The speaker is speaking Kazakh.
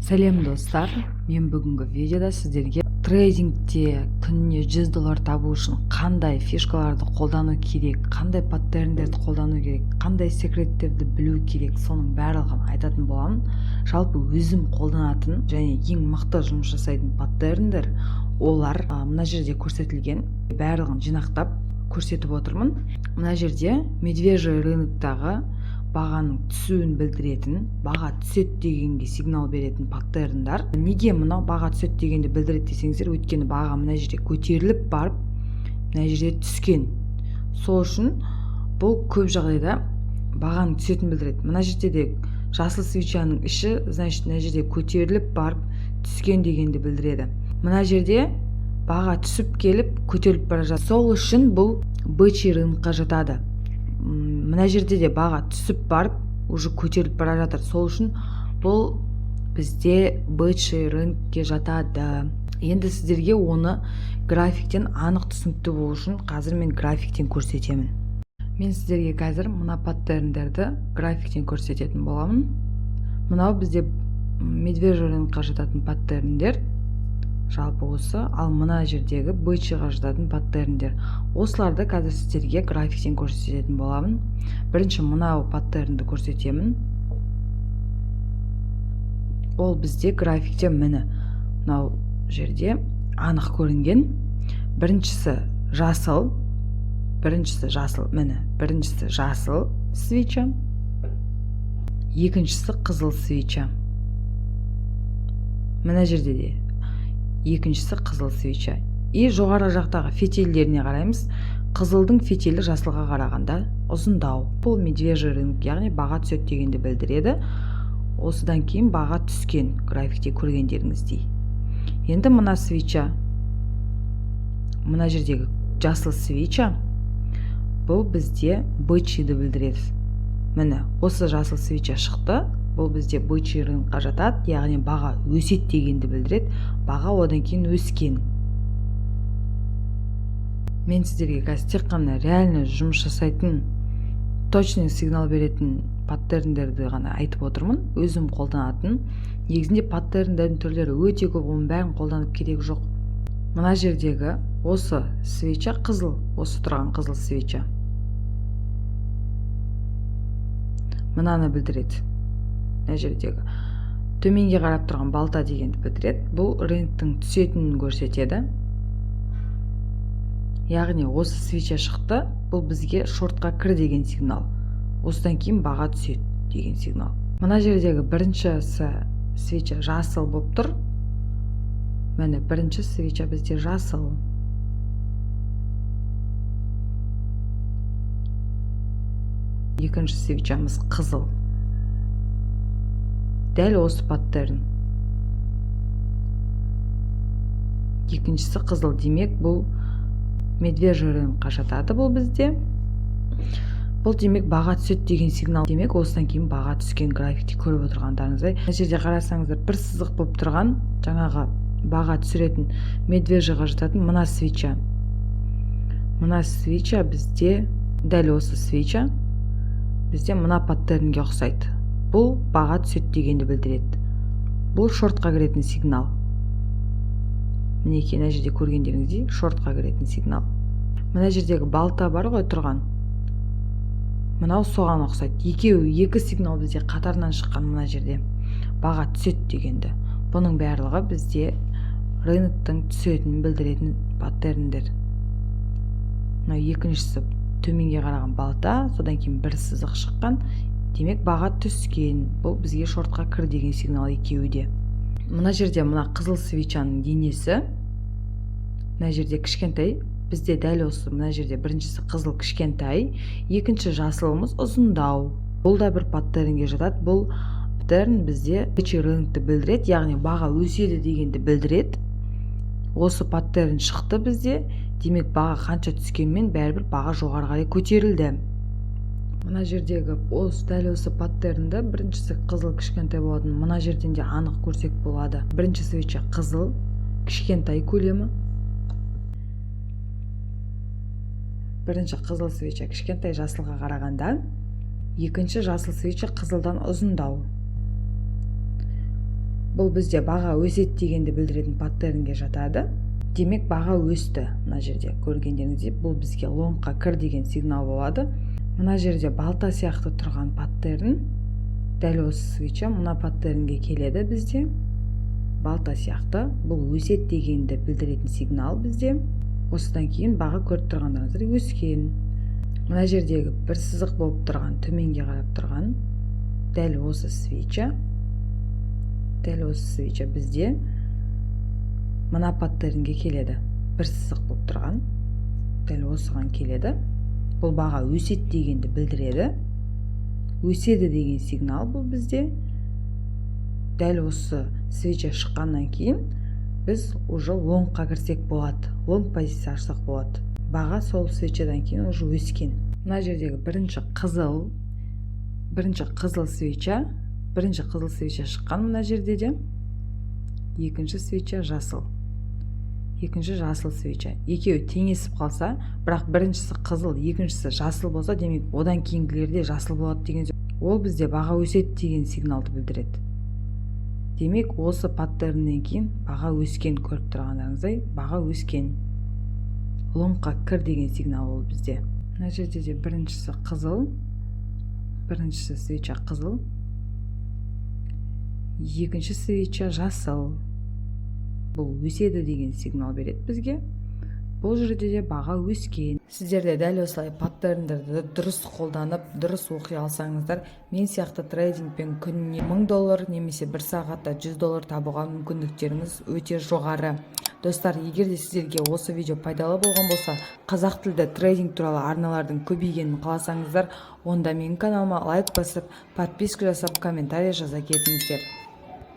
Сәлем достар, мен бүгінгі видеода сіздерге трейдингте күніне $100 табу үшін қандай фишкаларды қолдану керек, қандай паттерндерді қолдану керек, қандай секреттерді білу керек, соның барлығын айтатын боламын. Жалпы өзім қолданатын және ең мықты жұмыс жасайтын паттерндер олар мына жерде көрсетілген. Барлығын жинақтап көрсетіп отырмын. Мына жерде медвежий рыноктағы бағаның түсуін білдіретін, баға түсет дегенге сигнал беретін паттерндар. Неге мынау баға түсет дегенді білдіреді десеңіздер, өйткені баға мына жерде көтеріліп барып, мына жерде түскен. Сол үшін бұл көп жағдайда бағаның түсетін білдіреді. Мына жерде де жасыл свечаның іші, значит, мына жерде көтеріліп барып түскен дегенді білдіреді. Мына жерде баға түсіп келіп көтеріліп бара жатыр. Сол үшін бұл бычий рынокқа жатады. Мына жерде де баға түсіп барып уже көтеріліп бара жатыр. Сол үшін бұл бізде бычий рынокке жатады. Енді сіздерге оны графиктен анық түсінікті болу үшін қазір мен графиктен көрсетемін. Мен сіздерге қазір мына паттерндерді графиктен көрсететін боламын. Мынау бізде медвежий рынокқа жататын паттерндер. Жалпы осы, ал мына жердегі бычийға жататын паттерндер. Осыларды қазір сіздерге графиктен көрсететін боламын. Бірінші мынау паттернді көрсетемін. Ол бізде графикте міне мынау жерде анық көрінген. Біріншісі жасыл, міне, біріншісі жасыл свеча, екіншісі қызыл свеча. Мына жерде де екіншісі қызыл свеча. И жоғары жақтағы фетельдеріне қараймыз. Қызылдың фетелі жасылға қарағанда ұзындау. Бұл медвежий рынок, яғни баға түсет дегенді білдіреді. Осыдан кейін баға түскен, графикте көргендеріңіздей. Енді мына свеча, мына жердегі жасыл свеча, бұл бізде бычийді білдіреді. Міне, осы жасыл свеча шықты. Бұл бізде бычий рынокқа жатады, яғни баға өсет дегенді білдіреді. Баға одан кейін өскен. Мен сіздерге қазір тек қана реально жұмыс жасайтын, точный сигнал беретін паттерндерді ғана айтып отырмын. Өзім қолданатын. Негізінде паттерндердің түрлері өте көп, оның бәрін қолданып керек жоқ. Мына жердегі осы свеча қызыл, осы тұрған қызыл свеча. Мынаны білдіреді. Мына жердегі төменге қарап тұрған балта дегенді білдіреді. Бұл рыноктың түсетінін көрсетеді. Яғни осы свеча шықты, бұл бізге шортқа кір деген сигнал. Осыдан кейін баға түсет деген сигнал. Мына жердегі біріншісі свеча жасыл болып тұр. Міне, бірінші свеча бізде жасыл. Екінші свечамыз қызыл. Дәл осы паттерн. Екіншісі қызыл, демек бұл медвежий рынокқа жатады. Бұл бізде. Бұл демек баға түсет деген сигнал. Демек осыдан кейін баға түскен, графикте көріп отырғандарыңыздай. Мына жерде қарасаңыздар, бір сызық болып тұрған, жаңағы баға түсіретін медвежийға жататын мына свеча. Мына свеча бізде, дәл осы свеча бізде мына паттернге ұқсайды. Бұл баға түсет дегенді білдіреді. Бұл шортқа кіретін сигнал. Мінекей, мына жерде көргендеріңіздей шортқа кіретін сигнал. Мына жердегі балта бар ғой тұрған. Мынау соған ұқсайды. Екі сигнал бізде қатарынан шыққан мына жерде. Баға түсет дегенді. Бұның барлығы бізде рыноктың түсетінін білдіретін паттерндер. Мынау екіншісі төменге қараған балта, содан кейін бір сызық шыққан. Демек баға түскен. Бұл бізге шортқа кір деген сигнал екеуі де. Мына жерде мына қызыл свечаның денесі. Мына жерде кішкентай. Бізде дәл осы мына жерде біріншісі қызыл кішкентай, екінші жасылымыз ұзындау. Бұл да бір паттернге жатады. Бұл паттерн бізде бычий рынокты білдіреді, яғни баға өседі дегенді білдіреді. Осы паттерн шықты бізде. Демек баға қанша түскенмен бәрібір баға жоғары қарай көтерілді. Мына жердегі дәл осы паттернді біріншісі қызыл кішкентай болатын. Мына жерден де анық көрсек болады. Бірінші свеча қызыл, кішкентай көлемі. Бірінші қызыл свеча кішкентай жасылға қарағанда, екінші жасыл свеча қызылдан ұзындау. бұл бізде баға өсет дегенді білдіретін паттернге жатады. Демек баға өсті. Мына жерде көргендеріңіздей бұл бізге лонгқа кір деген сигнал болады. Мына жерде балта сияқты тұрған паттерн дәл осы свитчі мына паттернге келеді бізде. Балта сияқты бұл өсет дегенді білдіретін сигнал бізде. Осыдан кейін баға көріп тұрғандарыңыздар өскен. Мына жердегі бір сызық болып тұрған, төменге қарап тұрған дәл осы свитчі бізде мына паттернге келеді. Бір сызық болып тұрған дәл осыған келеді. Бұл баға өсет дегенді білдіреді. Өседі деген сигнал бұл бізде. Дәл осы свитчі шыққаннан кейін біз уже лонгқа кірсек болады. Лонг позиция ашсақ болады. Баға сол свитчіден кейін уже өскен. Мына жердегі бірінші қызыл свитчі шыққан мына жерде де. Екінші свитчі жасыл. Екінші жасыл свитчі. Екеуі теңесіп қалса, бірақ біріншісі қызыл, екіншісі жасыл болса, демек одан кейінгілерде жасыл болады деген сөз. Ол бізде баға өсет деген сигналды білдіреді. Демек осы паттерннен кейін баға өскен, көріп тұрғандарыңыздай, баға өскен. Лонгқа кір деген сигнал ол бізде. Мына жерде де біріншісі свитчі қызыл, екінші свитчі жасыл. Бұл өседі деген сигнал береді бізге. Бұл жерде де баға өскен. Сіздер де дәл осылай паттерндерді дұрыс қолданып, дұрыс оқи алсаңыздар, мен сияқты трейдингпен күніне $1000 немесе бір сағатта $100 табуға мүмкіндіктеріңіз өте жоғары. Достар, егер де сіздерге осы видео пайдалы болған болса, қазақ тілді трейдинг туралы арналардың көбейгенін қаласаңыздар, онда менің каналыма лайк басып, подписка жасап, комментарий жаза кетіңіздер.